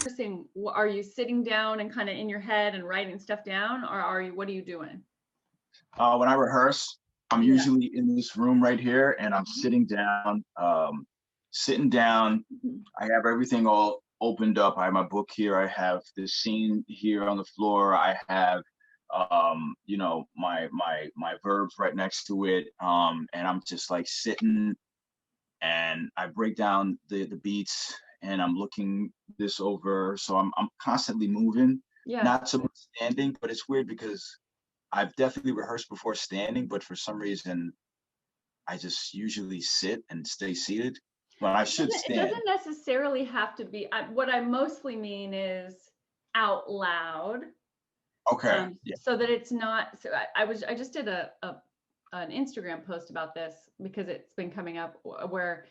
rehearsing, are you sitting down and kind of in your head and writing stuff down, or what are you doing? When I rehearse, I'm Yeah. usually in this room right here, and I'm Mhm. sitting down. Sitting down, Mhm. I have everything all opened up. I have my book here. I have the scene here on the floor. I have, my verbs right next to it. And I'm just like sitting, and I break down the beats, and I'm looking this over. So I'm constantly moving, Yeah. not so much standing, but it's weird because I've definitely rehearsed before standing, but for some reason I just usually sit and stay seated when I should It stand. doesn't necessarily have to be. What I mostly mean is out loud, Okay. Yeah. so that it's not. So I just did an Instagram post about this because it's been coming up where,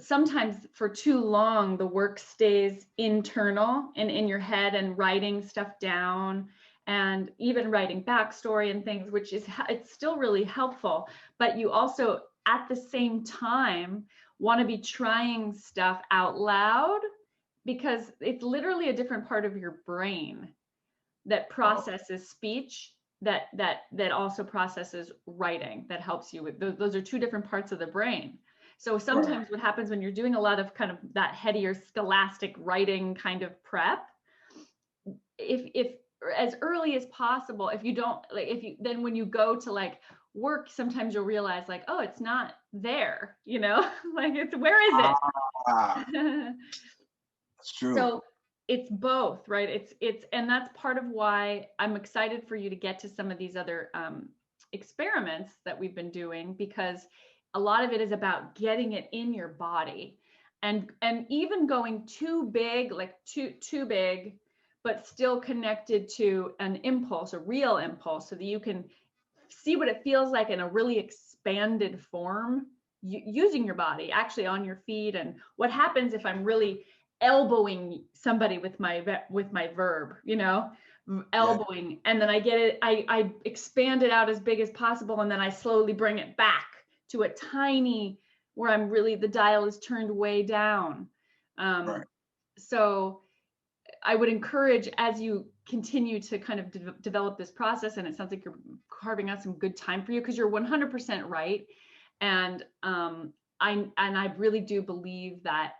sometimes for too long the work stays internal and in your head, and writing stuff down and even writing backstory and things, which is, it's still really helpful, but you also at the same time want to be trying stuff out loud, because it's literally a different part of your brain that Oh, processes speech, that also processes writing, that helps you with those are two different parts of the brain. So right. sometimes what happens when you're doing a lot of kind of that headier scholastic writing kind of prep, if as early as possible, if you don't like, if you then when you go to like work, sometimes you'll realize like, oh, it's not there, like, it's, where is Ah, it? that's true. So it's both, right? And that's part of why I'm excited for you to get to some of these other experiments that we've been doing, because a lot of it is about getting it in your body, and even going too big, like too big, but still connected to an impulse, a real impulse, so that you can see what it feels like in a really expanded form, using your body actually on your feet. And what happens if I'm really elbowing somebody with my verb, Yeah. elbowing, and then I get it, I expand it out as big as possible, and then I slowly bring it back to a tiny, where I'm really, the dial is turned way down. Right. So I would encourage, as you continue to kind of develop this process, and it sounds like you're carving out some good time for you, because you're 100% right. And I really do believe that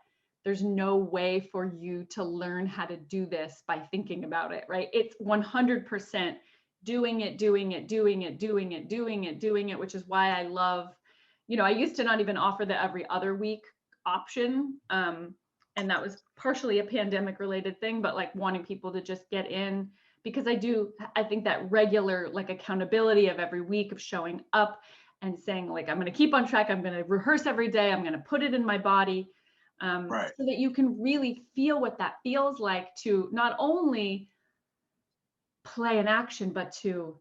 there's no way for you to learn how to do this by thinking about it, right? It's 100% doing it, doing it, doing it, doing it, doing it, doing it, which is why I love, I used to not even offer the every other week option. And that was partially a pandemic related thing, but like wanting people to just get in, because I think that regular like accountability of every week, of showing up and saying like, I'm going to keep on track, I'm going to rehearse every day, I'm going to put it in my body, Right. so that you can really feel what that feels like, to not only play an action, but to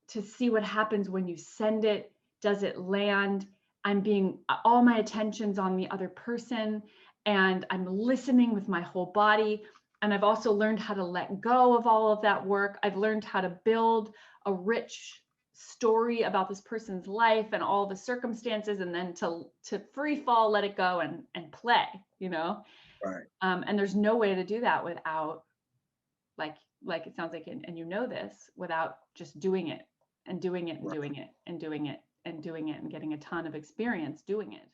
see what happens when you send it. Does it land? I'm being, all my attention's on the other person, and I'm listening with my whole body. And I've also learned how to let go of all of that work. I've learned how to build a rich story about this person's life and all the circumstances, and then to free fall, let it go, and play, Right. and there's no way to do that without, like it sounds like, and you know this, without just doing it and doing it and Right. doing it and doing it and doing it and getting a ton of experience doing it.